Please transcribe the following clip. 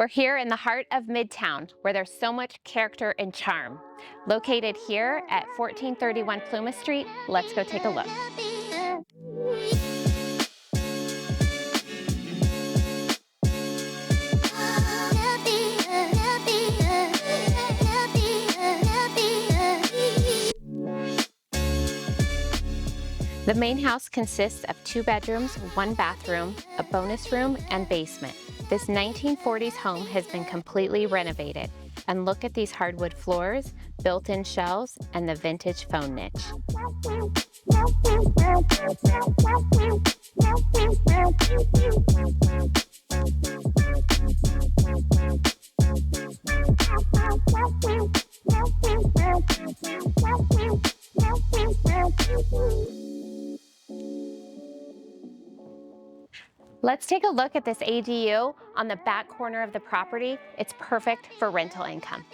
We're here in the heart of Midtown, where there's so much character and charm. Located here at 1431 Plumas Street, let's go take a look. The main house consists of 2 bedrooms, 1 bathroom, a bonus room, and basement. This 1940s home has been completely renovated. And look at these hardwood floors, built-in shelves, and the vintage phone niche. Let's take a look at this ADU on the back corner of the property. It's perfect for rental income.